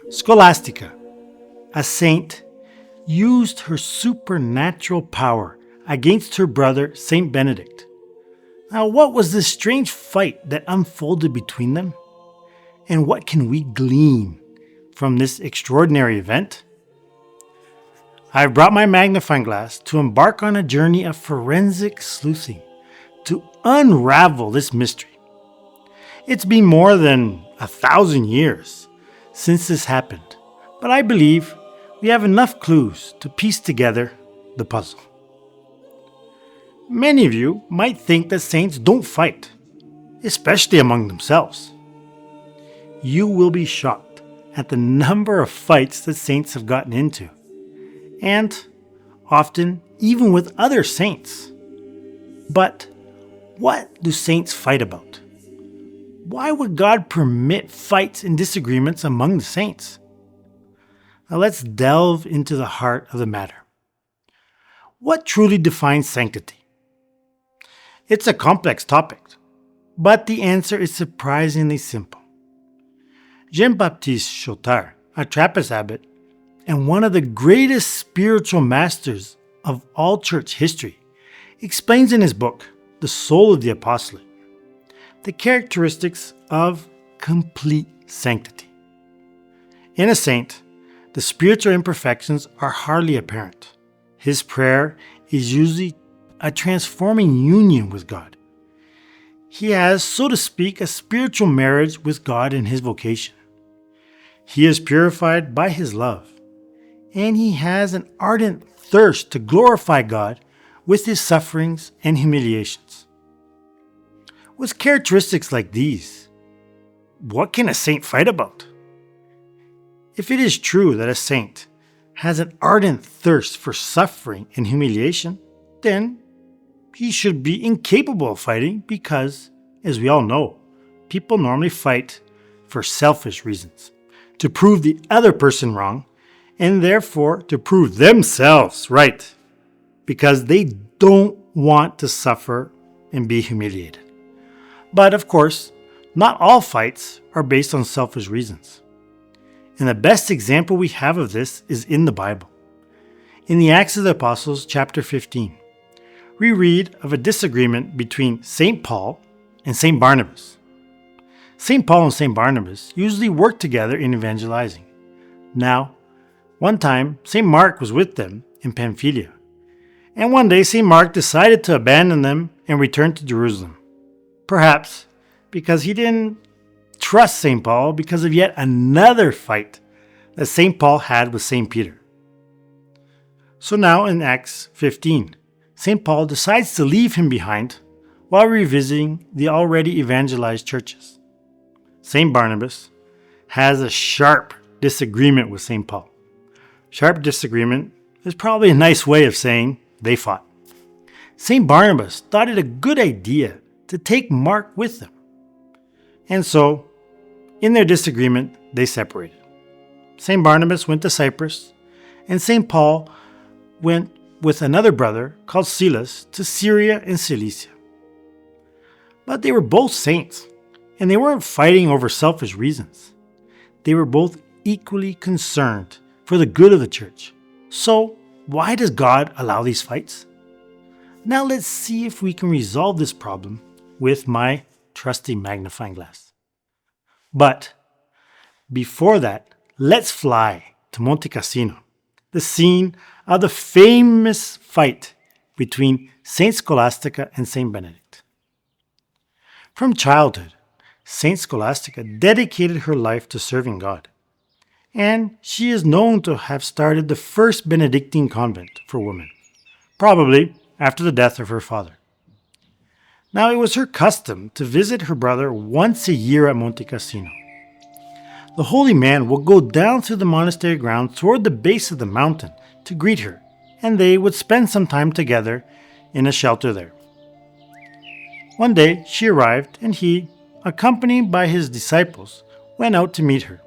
Scholastica, a saint, used her supernatural power against her brother Saint Benedict. Now, what was this strange fight that unfolded between them? And what can we glean from this extraordinary event? I've brought my magnifying glass to embark on a journey of forensic sleuthing to unravel this mystery. It's been more than 1,000 years since this happened, but I believe we have enough clues to piece together the puzzle. Many of you might think that saints don't fight, especially among themselves. You will be shocked at the number of fights that saints have gotten into, and often even with other saints. But what do saints fight about? Why would God permit fights and disagreements among the saints? Now let's delve into the heart of the matter. What truly defines sanctity? It's a complex topic, but the answer is surprisingly simple. Jean-Baptiste Chautard, a Trappist abbot and one of the greatest spiritual masters of all church history, explains in his book, The Soul of the Apostolate, the characteristics of complete sanctity. In a saint, the spiritual imperfections are hardly apparent. His prayer is usually a transforming union with God. He has, so to speak, a spiritual marriage with God in his vocation. He is purified by his love, and he has an ardent thirst to glorify God with his sufferings and humiliations. With characteristics like these, what can a saint fight about? If it is true that a saint has an ardent thirst for suffering and humiliation, then he should be incapable of fighting because, as we all know, people normally fight for selfish reasons, to prove the other person wrong, and therefore to prove themselves right, because they don't want to suffer and be humiliated. But of course, not all fights are based on selfish reasons. And the best example we have of this is in the Bible. In the Acts of the Apostles, chapter 15, we read of a disagreement between St. Paul and St. Barnabas. St. Paul and St. Barnabas usually worked together in evangelizing. Now, one time, St. Mark was with them in Pamphylia. And one day, St. Mark decided to abandon them and return to Jerusalem. Perhaps because he didn't trust St. Paul because of yet another fight that St. Paul had with St. Peter. So now in Acts 15, St. Paul decides to leave him behind while revisiting the already evangelized churches. St. Barnabas has a sharp disagreement with St. Paul. Sharp disagreement is probably a nice way of saying they fought. St. Barnabas thought it a good idea to take Mark with them. And so, in their disagreement, they separated. St. Barnabas went to Cyprus, and St. Paul went with another brother called Silas to Syria and Cilicia. But they were both saints, and they weren't fighting over selfish reasons. They were both equally concerned for the good of the church. So, why does God allow these fights? Now let's see if we can resolve this problem with my trusty magnifying glass. But before that, let's fly to Monte Cassino, the scene of the famous fight between Saint Scholastica and Saint Benedict. From childhood, Saint Scholastica dedicated her life to serving God, and she is known to have started the first Benedictine convent for women, probably after the death of her father. Now, it was her custom to visit her brother once a year at Monte Cassino. The holy man would go down through the monastery grounds toward the base of the mountain to greet her, and they would spend some time together in a shelter there. One day she arrived, and he, accompanied by his disciples, went out to meet her.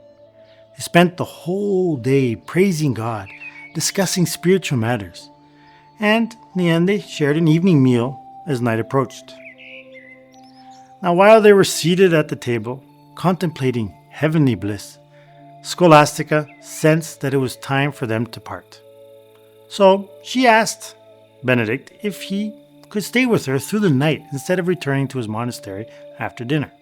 They spent the whole day praising God, discussing spiritual matters, and in the end they shared an evening meal as night approached. Now, while they were seated at the table, contemplating heavenly bliss, Scholastica sensed that it was time for them to part. So she asked Benedict if he could stay with her through the night instead of returning to his monastery after dinner.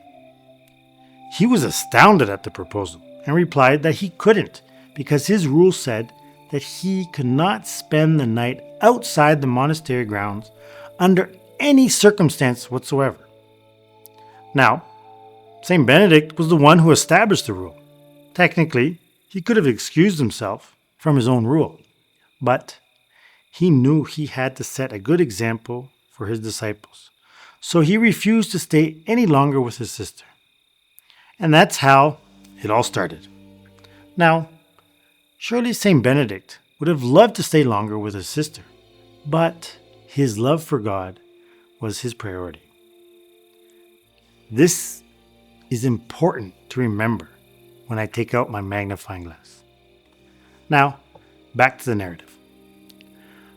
He was astounded at the proposal and replied that he couldn't because his rule said that he could not spend the night outside the monastery grounds under any circumstance whatsoever. Now, St. Benedict was the one who established the rule. Technically, he could have excused himself from his own rule, but he knew he had to set a good example for his disciples, so he refused to stay any longer with his sister. And that's how it all started. Now, surely St. Benedict would have loved to stay longer with his sister, but his love for God was his priority. This is important to remember when I take out my magnifying glass. Now, back to the narrative.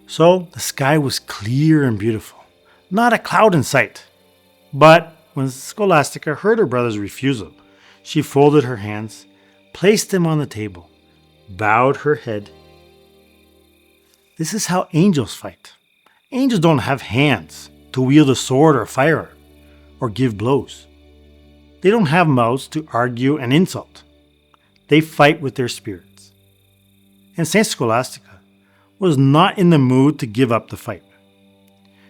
So, the sky was clear and beautiful, not a cloud in sight. But when Scholastica heard her brother's refusal, she folded her hands, placed them on the table, bowed her head. This is how angels fight. Angels don't have hands to wield a sword or fire or give blows. They don't have mouths to argue and insult. They fight with their spirits. And Saint Scholastica was not in the mood to give up the fight.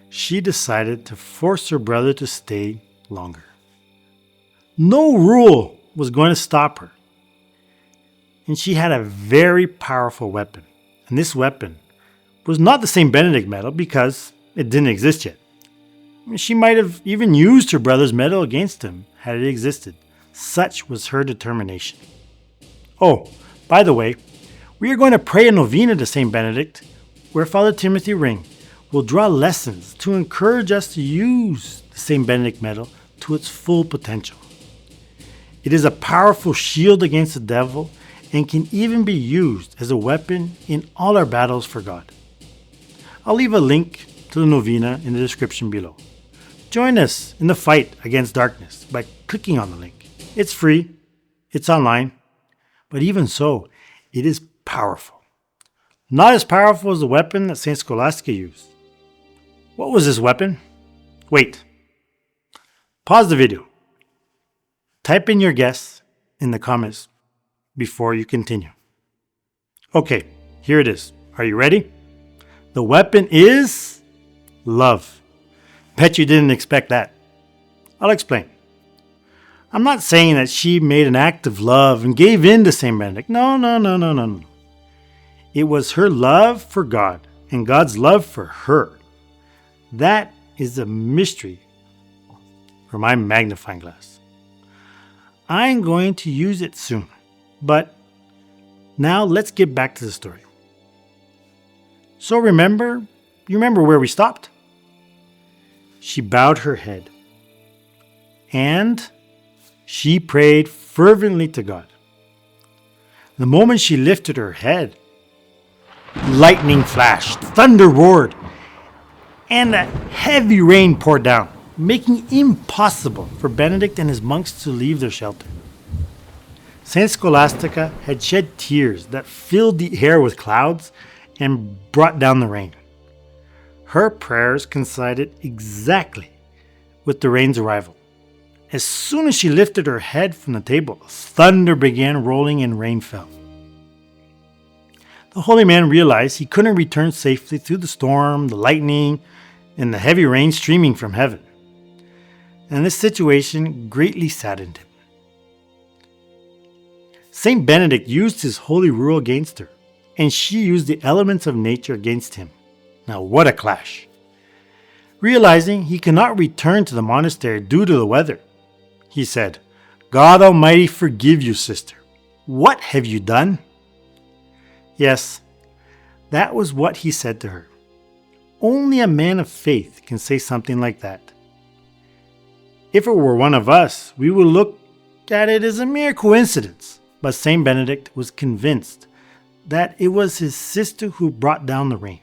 She decided to force her brother to stay longer. No rule was going to stop her. And she had a very powerful weapon. And this weapon was not the St. Benedict medal because it didn't exist yet. She might have even used her brother's medal against him had it existed. Such was her determination. Oh, by the way, we are going to pray a novena to St. Benedict, where Father Timothy Ring will draw lessons to encourage us to use the St. Benedict medal to its full potential. It is a powerful shield against the devil and can even be used as a weapon in all our battles for God. I'll leave a link to the novena in the description below. Join us in the fight against darkness by clicking on the link. It's free, it's online, but even so, it is powerful. Not as powerful as the weapon that St. Scholastica used. What was this weapon? Wait. Pause the video. Type in your guess in the comments before you continue. Okay, here it is. Are you ready? The weapon is love. Bet you didn't expect that. I'll explain. I'm not saying that she made an act of love and gave in to St. Benedict. No. It was her love for God and God's love for her. That is the mystery for my magnifying glass. I'm going to use it soon, but now let's get back to the story. So you remember where we stopped? She bowed her head and she prayed fervently to God. The moment she lifted her head, lightning flashed, thunder roared, and a heavy rain poured down, making it impossible for Benedict and his monks to leave their shelter. Saint Scholastica had shed tears that filled the air with clouds and brought down the rain. Her prayers coincided exactly with the rain's arrival. As soon as she lifted her head from the table, thunder began rolling and rain fell. The holy man realized he couldn't return safely through the storm, the lightning, and the heavy rain streaming from heaven. And this situation greatly saddened him. Saint Benedict used his holy rule against her, and she used the elements of nature against him. Now what a clash! Realizing he cannot return to the monastery due to the weather, he said, "God Almighty forgive you, sister. What have you done?" Yes, that was what he said to her. Only a man of faith can say something like that. If it were one of us, we would look at it as a mere coincidence. But Saint Benedict was convinced that it was his sister who brought down the rain.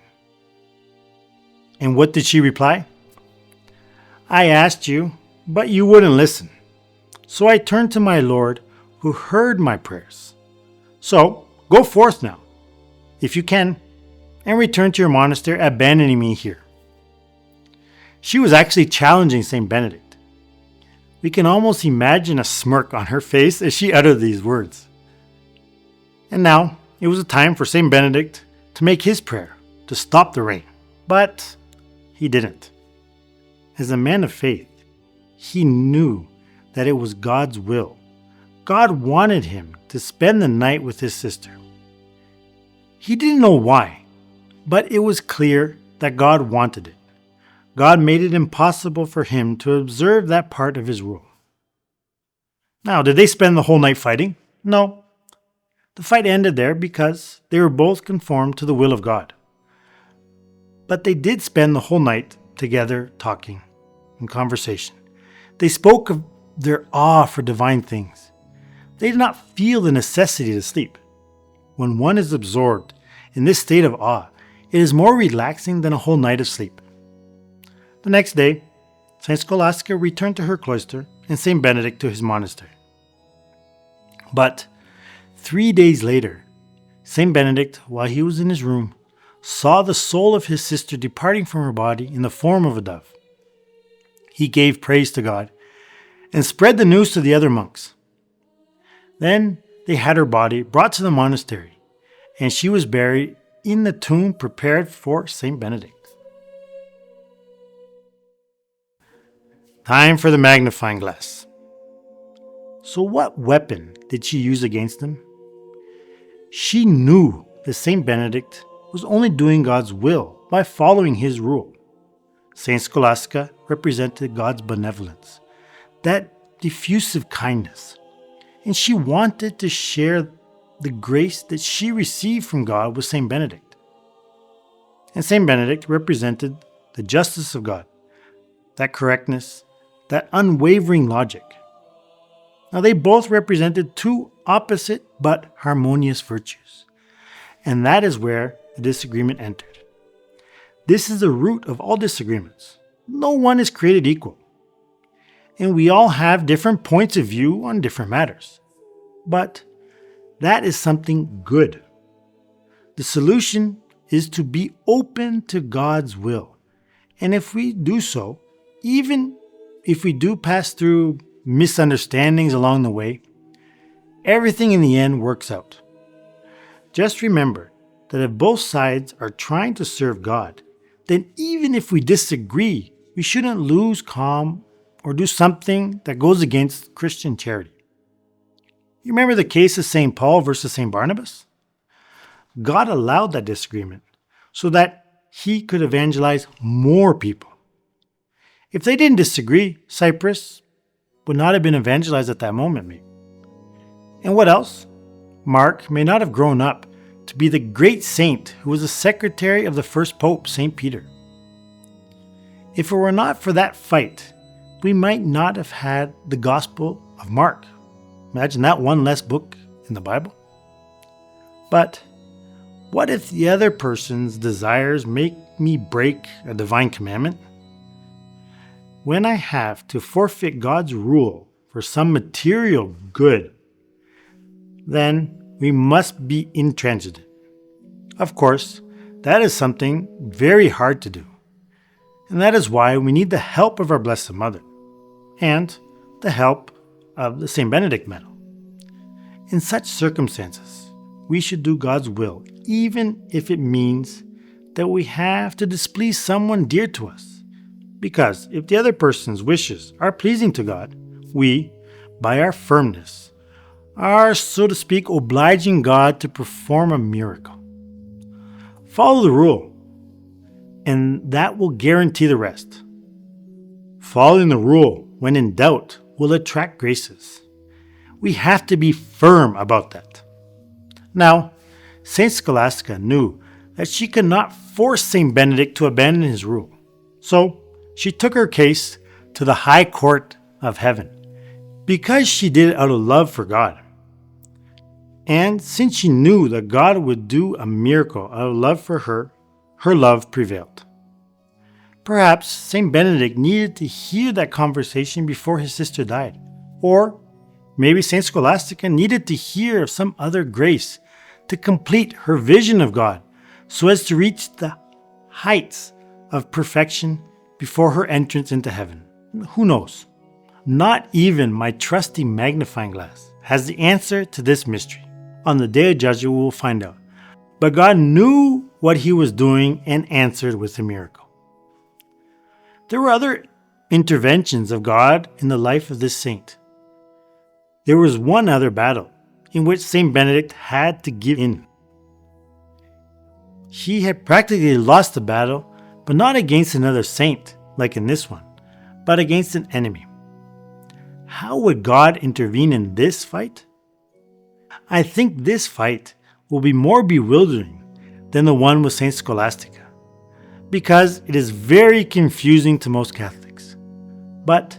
And what did she reply? "I asked you, but you wouldn't listen. So I turned to my Lord, who heard my prayers. So go forth now, if you can, and return to your monastery, abandoning me here." She was actually challenging St. Benedict. We can almost imagine a smirk on her face as she uttered these words. And now it was a time for St. Benedict to make his prayer to stop the rain, but he didn't. As a man of faith, he knew that it was God's will. God wanted him to spend the night with his sister. He didn't know why, but it was clear that God wanted it. God made it impossible for him to observe that part of his rule. Now, did they spend the whole night fighting? No. The fight ended there because they were both conformed to the will of God. But they did spend the whole night together talking and conversation. They spoke of their awe for divine things. They did not feel the necessity to sleep. When one is absorbed in this state of awe, it is more relaxing than a whole night of sleep. The next day, St. Scholastica returned to her cloister and St. Benedict to his monastery. But 3 days later, St. Benedict, while he was in his room, saw the soul of his sister departing from her body in the form of a dove. He gave praise to God and spread the news to the other monks. Then they had her body brought to the monastery, and she was buried in the tomb prepared for St. Benedict. Time for the magnifying glass. So what weapon did she use against him? She knew that St. Benedict was only doing God's will by following his rule. St. Scholastica represented God's benevolence, that diffusive kindness, and she wanted to share the grace that she received from God with St. Benedict. And St. Benedict represented the justice of God, that correctness, that unwavering logic. Now they both represented two opposite but harmonious virtues, and that is where the disagreement entered. This is the root of all disagreements. No one is created equal, and we all have different points of view on different matters. But that is something good. The solution is to be open to God's will, and if we do so, even if we do pass through misunderstandings along the way, everything in the end works out. Just remember that if both sides are trying to serve God, then even if we disagree, we shouldn't lose calm or do something that goes against Christian charity. You remember the case of St. Paul versus St. Barnabas? God allowed that disagreement so that he could evangelize more people. If they didn't disagree, Cyprus would not have been evangelized at that moment, maybe. And what else? Mark may not have grown up to be the great saint who was the secretary of the first pope, St. Peter. If it were not for that fight, we might not have had the Gospel of Mark. Imagine that, one less book in the Bible. But what if the other person's desires make me break a divine commandment? When I have to forfeit God's rule for some material good, then we must be intransigent. Of course, that is something very hard to do. And that is why we need the help of our Blessed Mother and the help of the St. Benedict medal. In such circumstances, we should do God's will, even if it means that we have to displease someone dear to us. Because if the other person's wishes are pleasing to God, we, by our firmness, are, so to speak, obliging God to perform a miracle. Follow the rule, and that will guarantee the rest. Following the rule, when in doubt, will attract graces. We have to be firm about that. Now, St. Scholastica knew that she could not force St. Benedict to abandon his rule. So, she took her case to the high court of heaven because she did it out of love for God. And since she knew that God would do a miracle out of love for her, her love prevailed. Perhaps St. Benedict needed to hear that conversation before his sister died, or Maybe Saint Scholastica needed to hear of some other grace to complete her vision of God so as to reach the heights of perfection before her entrance into heaven. Who knows? Not even my trusty magnifying glass has the answer to this mystery. On the day of judgment, we will find out. But God knew what he was doing and answered with a miracle. There were other interventions of God in the life of this saint. There was one other battle in which Saint Benedict had to give in. He had practically lost the battle, but not against another saint, like in this one, but against an enemy. How would God intervene in this fight? I think this fight will be more bewildering than the one with Saint Scholastica, because it is very confusing to most Catholics. But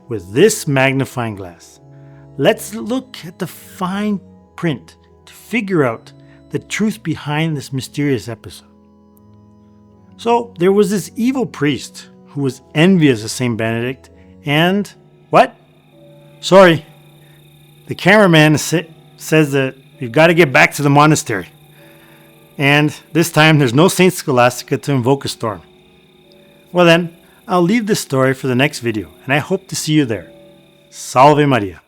with this magnifying glass, let's look at the fine print to figure out the truth behind this mysterious episode. So there was this evil priest who was envious of Saint Benedict and what? Sorry, the cameraman says that we've got to get back to the monastery. And this time there's no Saint Scholastica to invoke a storm. Well then, I'll leave this story for the next video and I hope to see you there. Salve Maria.